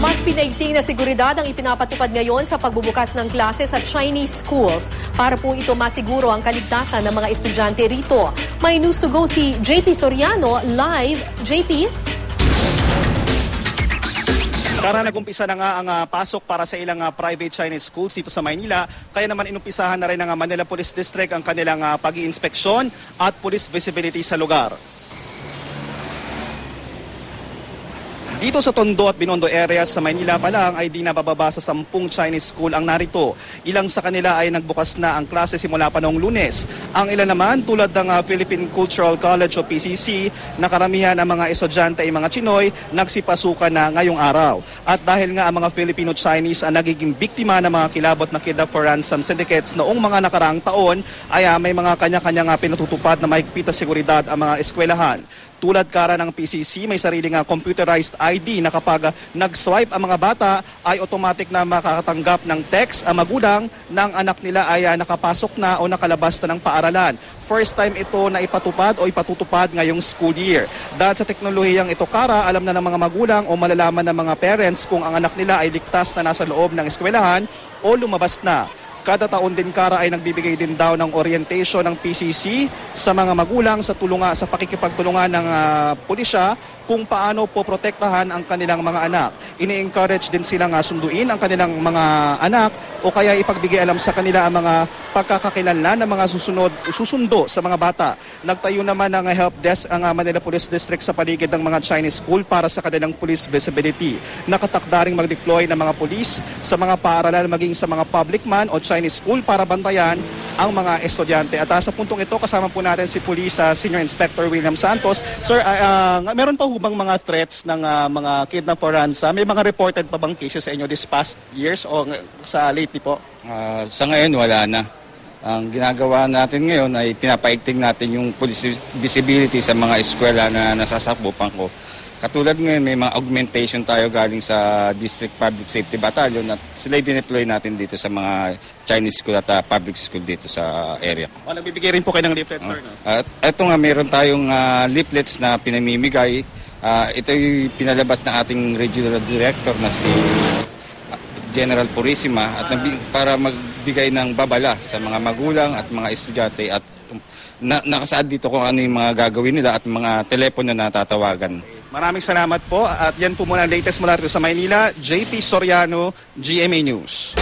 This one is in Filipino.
Mas pinaigting na seguridad ang ipinapatupad ngayon sa pagbubukas ng klase sa Chinese schools para po ito masiguro ang kaligtasan ng mga estudyante rito. May news to go si JP Soriano live. JP? Kara nag-umpisa na nga ang pasok para sa ilang private Chinese schools dito sa Maynila. Kaya naman inumpisahan na rin ng Manila Police District ang kanilang pag-iinspeksyon at police visibility sa lugar. Dito sa Tondo at Binondo areas sa Maynila pa lang ay di nabababa sa 10 Chinese school ang narito. Ilang sa kanila ay nagbukas na ang klase simula pa noong Lunes. Ang ilan naman tulad ng Philippine Cultural College o PCC na karamihan ng mga estudyante ay mga Chinoy nagsipasukan na ngayong araw. At dahil nga ang mga Filipino-Chinese ang nagiging biktima ng mga kilabot na kidnap for ransom syndicates noong mga nakaraang taon ay may mga kanya-kanyang pinatutupad na mahigpit na seguridad ang mga eskwelahan. Tulad kara ng PCC, may sariling computerized ID na kapag nag-swipe ang mga bata ay automatic na makakatanggap ng text ang magulang ng anak nila ay nakapasok na o nakalabas na ng paaralan. First time ito na ipatupad o ipatutupad ngayong school year. Dahil sa teknolohiyang ito kara, alam na ng mga magulang o malalaman ng mga parents kung ang anak nila ay ligtas na nasa loob ng eskwelahan o lumabas na. Kada taon din kara ay nagbibigay din daw ng orientation ng PCC sa mga magulang sa pakikipagtulungan ng pulisya kung paano po protektahan ang kanilang mga anak. Ini-encourage din silang sunduin ang kanilang mga anak o kaya ipagbigay alam sa kanila ang mga pagkakakilanlan ng mga susundo sa mga bata. Nagtayo naman ng help desk ang Manila Police District sa paligid ng mga Chinese school para sa kanilang police visibility. Nakatakda ring mag-deploy ng mga pulis sa mga paaralan maging sa mga public man o Chinese school para bantayan ang mga estudyante. At sa puntong ito, kasama po natin si Police Senior Inspector William Santos. Sir, meron pa hubang mga threats ng mga kidnap for ransom? May mga reported pa bang cases sa inyo this past years o sa lately po? Sa ngayon, wala na. Ang ginagawa natin ngayon ay pinapaigting natin yung police visibility sa mga eskwela na nasasakbupan ko. Katulad ngayon, may mga augmentation tayo galing sa District Public Safety Battalion at sila dineploy natin dito sa mga Chinese school at public school dito sa area. Nagbibigay rin po kayo ng leaflets, sir? No? Ito nga, meron tayong leaflets na pinamimigay. Ito yung pinalabas ng ating regional director na si General Purisima at para magbigay ng babala sa mga magulang at mga estudyante at nakasaad dito kung ano yung mga gagawin nila at mga telepono na tatawagan. Maraming salamat po at yan po muna ang latest mula rito sa Maynila. JP Soriano, GMA News.